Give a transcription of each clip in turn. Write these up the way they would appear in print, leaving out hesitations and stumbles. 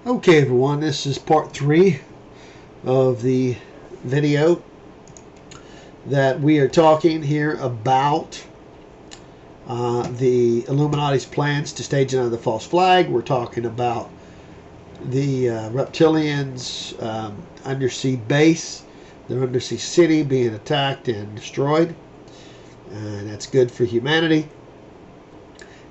Okay, everyone, this is part 3 of the video that we are talking here about the Illuminati's plans to stage another false flag. We're talking about the Reptilians' undersea base, their undersea city being attacked and destroyed, and that's good for humanity.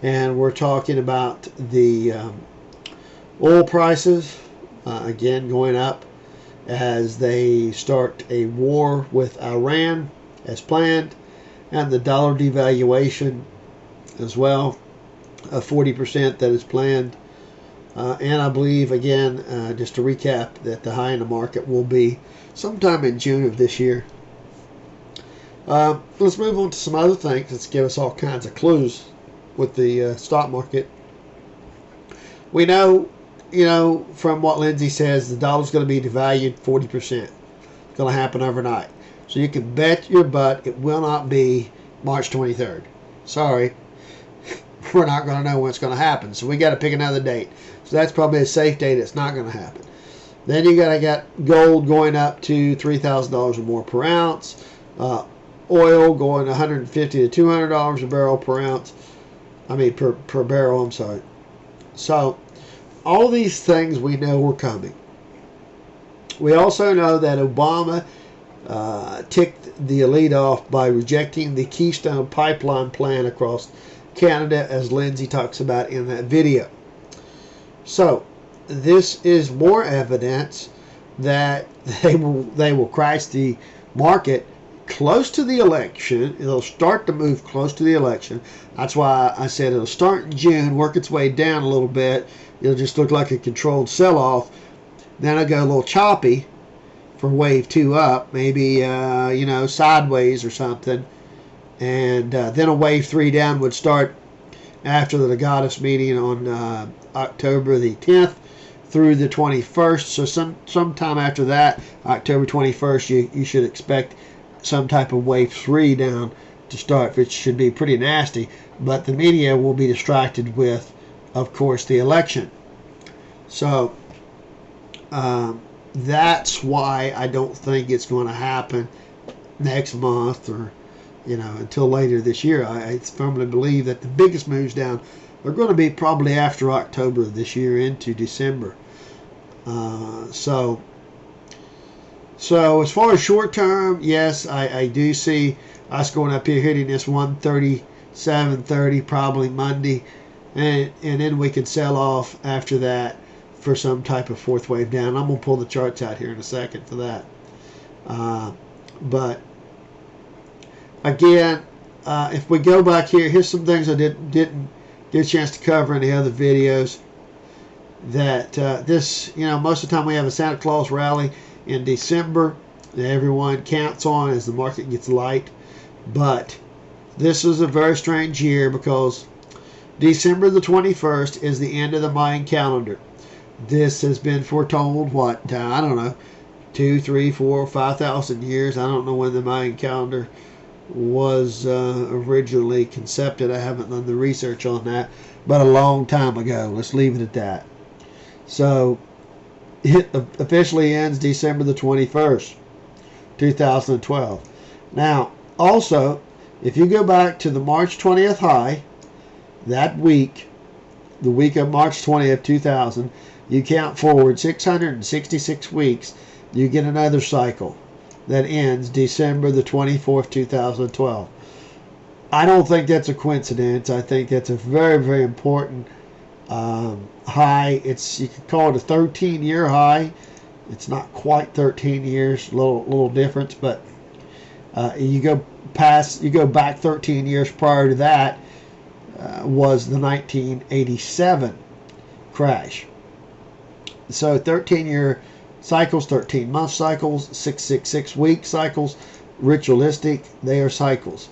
And we're talking about the oil prices, again, going up as they start a war with Iran as planned, and the dollar devaluation as well, 40% that is planned. And I believe, again, just to recap, that the high in the market will be sometime in June of this year. Let's move on to some other things that give us all kinds of clues with the stock market. We know, from what Lindsey says, the dollar's going to be devalued 40%. It's going to happen overnight. So you can bet your butt it will not be March 23rd. Sorry. We're not going to know when it's going to happen. So we got to pick another date. So that's probably a safe date. It's not going to happen. Then you got gold going up to $3,000 or more per ounce. Oil going $150 to $200 a barrel per ounce. Per barrel, I'm sorry. So all these things we know are coming. We also know that Obama ticked the elite off by rejecting the Keystone Pipeline plan across Canada, as Lindsey talks about in that video. So this is more evidence that they will crash the market close to the election. It'll start to move close to the election. That's why I said it'll start in June, work its way down a little bit. It'll just look like a controlled sell-off. Then it'll go a little choppy for wave 2 up, maybe sideways or something. And then a wave 3 down would start after the Legatus meeting on October the 10th through the 21st. So sometime after that, October 21st, you should expect some type of wave 3 down to start, which should be pretty nasty. But the media will be distracted with, of course, the election. So that's why I don't think it's going to happen next month or until later this year. I firmly believe that the biggest moves down are going to be probably after October of this year into December. So as far as short term, yes, I do see us going up here hitting this 137.30 probably Monday, and then we could sell off after that for some type of fourth wave down. I'm going to pull the charts out here in a second for that. But again, if we go back here, here's some things I didn't get a chance to cover in the other videos. That this, most of the time we have a Santa Claus rally in December that everyone counts on as the market gets light. But this is a very strange year because December the 21st is the end of the Mayan calendar. This has been foretold, I don't know, 2, 3, 4, 5,000 years. I don't know when the Mayan calendar was originally concepted. I haven't done the research on that, but a long time ago. Let's leave it at that. So it officially ends December the 21st, 2012. Now, also, if you go back to the March 20th high, that week, the week of March 20th, 2000, you count forward 666 weeks, you get another cycle that ends December the 24th, 2012. I don't think that's a coincidence. I think that's a very, very important high. You could call it a 13-year high. It's not quite 13 years, little difference, but you go back 13 years prior to that was the 1987 crash. So 13-year cycles, 13-month cycles, 666-week cycles, ritualistic, they are cycles.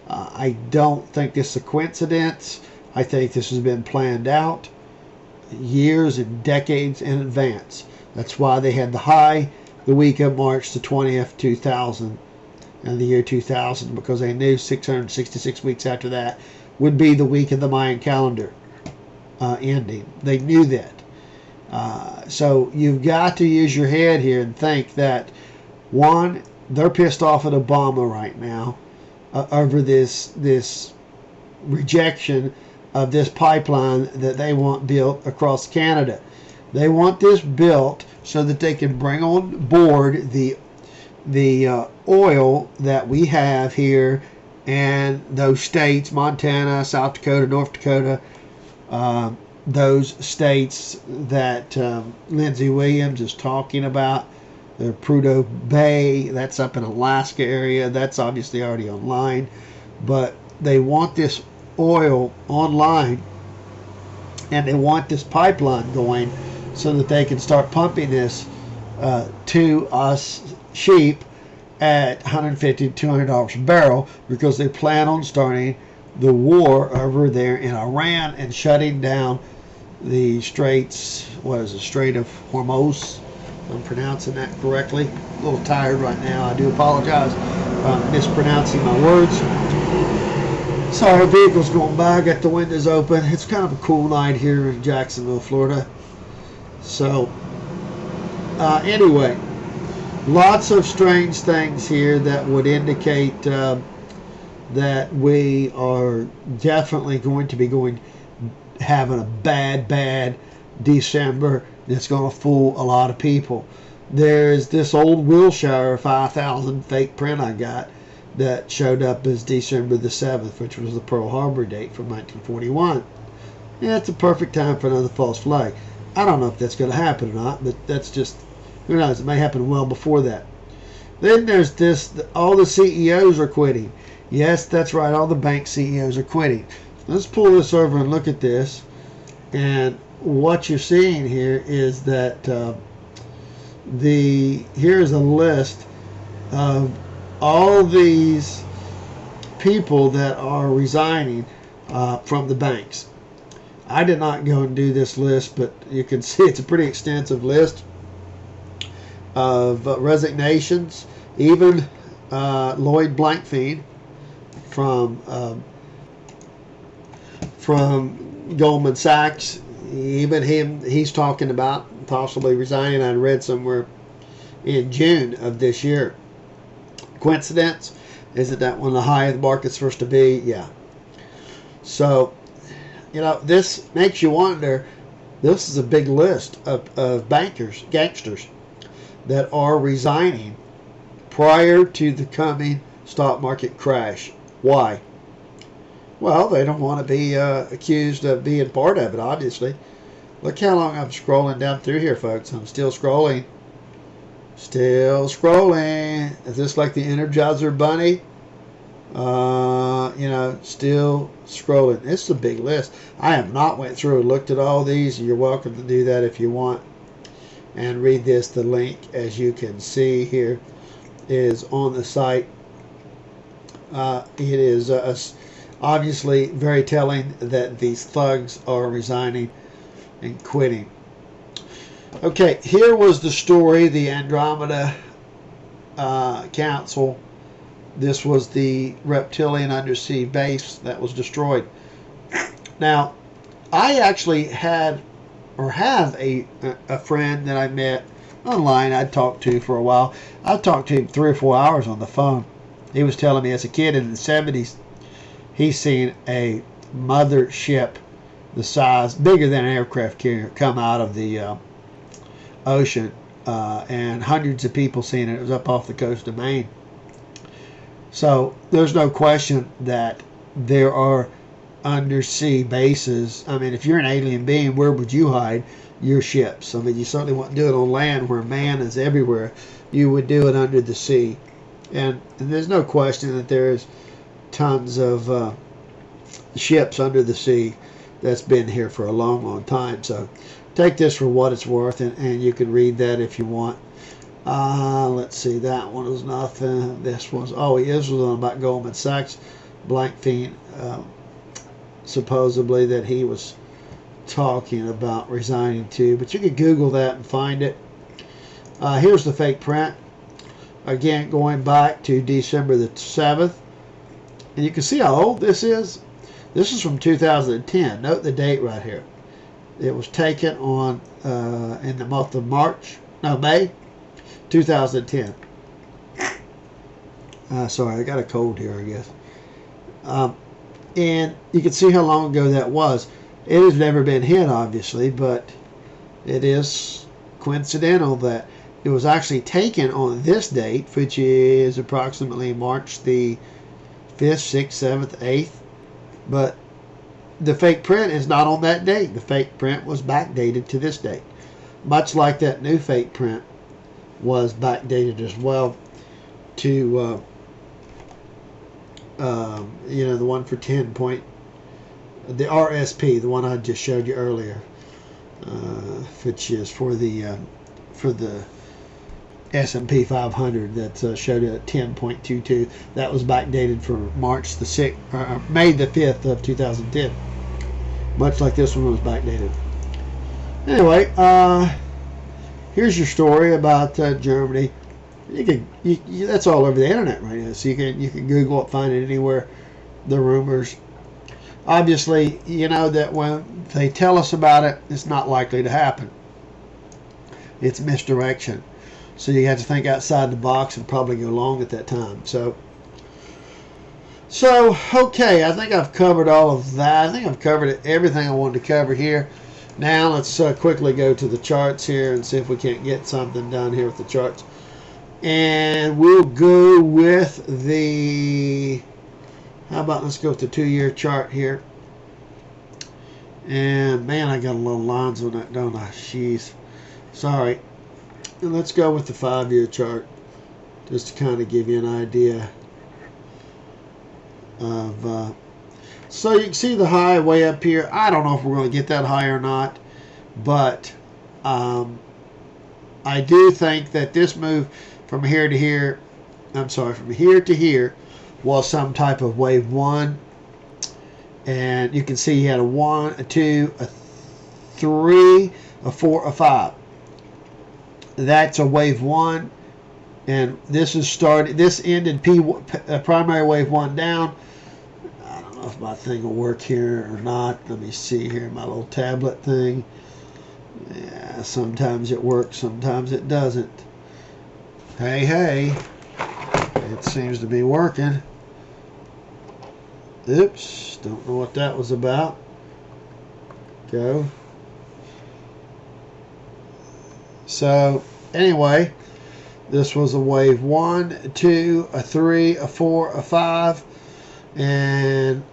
I don't think this is a coincidence. I think this has been planned out years and decades in advance. That's why they had the high the week of March the 20th, 2000, and the year 2000, because they knew 666 weeks after that would be the week of the Mayan calendar ending. They knew that. So you've got to use your head here and think that, one, they're pissed off at Obama right now over this rejection of this pipeline that they want built across Canada. They want this built so that they can bring on board the oil that we have here and those states, Montana, South Dakota, North Dakota, those states that Lindsey Williams is talking about. The Prudhoe Bay, that's up in Alaska area. That's obviously already online. But they want this oil online, and they want this pipeline going so that they can start pumping this to us sheep at $150 to $200 a barrel, because they plan on starting the war over there in Iran and shutting down the straits. What is it? Strait of Hormuz. I'm pronouncing that correctly. A little tired right now. I do apologize for mispronouncing my words. Sorry, vehicles going by. I got the windows open. It's kind of a cool night here in Jacksonville, Florida. So, anyway, lots of strange things here that would indicate that we are definitely going to be having a bad December. That's going to fool a lot of people. There's this old Wilshire 5000 fake print I got that showed up as December the 7th, which was the Pearl Harbor date from 1941. Yeah, it's a perfect time for another false flag. I don't know if that's going to happen or not, but that's just, who knows, it may happen well before that. Then there's this, all the CEOs are quitting. Yes, that's right, all the bank CEOs are quitting. Let's pull this over and look at this. And what you're seeing here is that here's a list of all these people that are resigning from the banks. I did not go and do this list, but you can see it's a pretty extensive list of resignations. Even Lloyd Blankfein from Goldman Sachs, even he's talking about possibly resigning. I read somewhere in June of this year. Coincidence? Isn't that when the high of the market's supposed to be? Yeah. So, you know, this makes you wonder. This is a big list of bankers, gangsters, that are resigning prior to the coming stock market crash. Why? Well, they don't want to be accused of being part of it, obviously. Look how long I'm scrolling down through here, folks. I'm still scrolling. Still scrolling. Is this like the Energizer Bunny? You know, still scrolling. This is a big list. I have not went through and looked at all these. You're welcome to do that if you want. And read this. The link, as you can see here, is on the site. It is obviously very telling that these thugs are resigning and quitting. Okay, here was the story, the Andromeda Council. This was the Reptilian undersea base that was destroyed. Now, I actually had or have a friend that I met online I'd talked to for a while. I talked to him 3 or 4 hours on the phone. He was telling me as a kid in the 70s, he's seen a mother ship the size, bigger than an aircraft carrier, come out of the ocean, and hundreds of people seen it. It was up off the coast of Maine. So there's no question that there are undersea bases. I mean, if you're an alien being, where would you hide your ships? I mean, you certainly wouldn't do it on land where man is everywhere. You would do it under the sea. And there's no question that there's tons of ships under the sea that's been here for a long time. So take this for what it's worth, and you can read that if you want. Let's see, that one was nothing. This was, this was on about Goldman Sachs. Blankfein, supposedly that he was talking about resigning too. But you can Google that and find it. Here's the fake print. Again, going back to December the 7th. And you can see how old this is. This is from 2010. Note the date right here. It was taken on in the month of May 2010. Sorry, I got a cold here, I guess. And you can see how long ago that was. It has never been hit, obviously, but it is coincidental that it was actually taken on this date, which is approximately March the 5th, 6th, 7th, 8th. But the fake print is not on that date. The fake print was backdated to this date. Much like that new fake print was backdated as well to the one for 10 point, the RSP, the one I just showed you earlier, which is for the S&P 500 that showed it at 10.22. That was backdated for March the 6th, May the 5th of 2010. Much like this one was backdated. Anyway, here's your story about Germany. That's all over the internet right now, so you can Google it, find it anywhere. The rumors. Obviously, you know that when they tell us about it, it's not likely to happen. It's misdirection. So you have to think outside the box and probably go long at that time. So okay, I think I've covered all of that. I think I've covered everything I wanted to cover here. Now let's quickly go to the charts here and see if we can't get something done here with the charts. And we'll go with the, how about let's go with the 2-year chart here. And man, I got a little lines on that, don't I? Jeez. Sorry. And let's go with the 5-year chart, just to kind of give you an idea of, so you can see the high way up here. I don't know if we're going to get that high or not, but I do think that this move from here to here, from here to here, was some type of wave 1. And you can see he had a 1, a 2, a 3, a 4, a 5. That's a wave 1. And this ended primary wave 1 down. I don't know if my thing will work here or not. Let me see here, my little tablet thing. Yeah, sometimes it works, sometimes it doesn't. Hey, it seems to be working. Oops, don't know what that was about. Go. So, anyway, this was a wave 1, a 2, a 3, a 4, a 5, and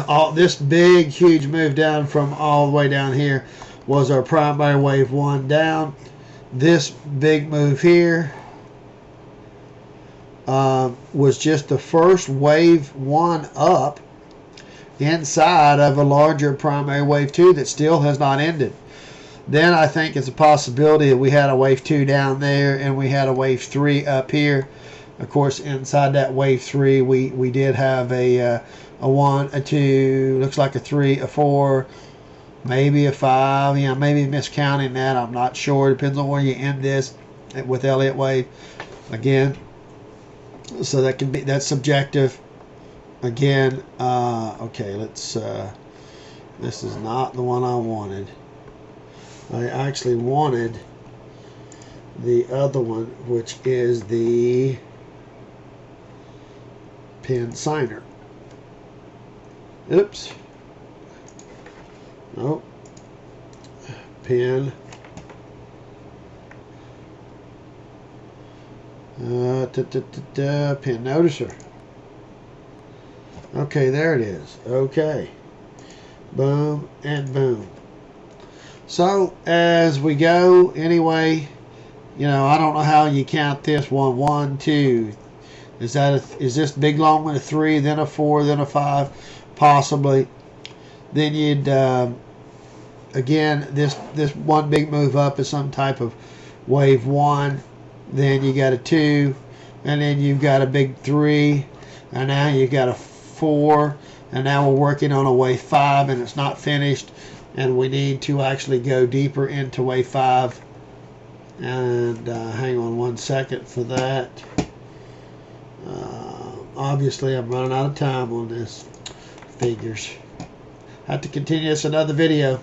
all this big, huge move down from all the way down here was our primary wave 1 down. This big move here was just the first wave 1 up inside of a larger primary wave 2 that still has not ended. Then I think it's a possibility that we had a wave 2 down there and we had a wave 3 up here. Of course, inside that wave 3, we did have a 1, a 2, looks like a 3, a 4, maybe a 5. You know, maybe miscounting that. I'm not sure. Depends on where you end this with Elliott wave. Again, so that's subjective. Again, okay, let's. This is not the one I wanted. I actually wanted the other one, which is the pin signer. Oops. Nope. Pin. Pin noticer. Okay, there it is. Okay. Boom and boom. So as we go, anyway, you know, I don't know how you count this. 1, 1, 2. Is this big long one a 3, then a 4, then a 5, possibly? Then you'd again, this one big move up is some type of wave 1. Then you got a 2, and then you've got a big 3, and now you've got a 4, and now we're working on a wave 5, and it's not finished, and we need to actually go deeper into wave 5. And hang on 1 second for that. Obviously, I'm running out of time on this. Figures. Have to continue this another video.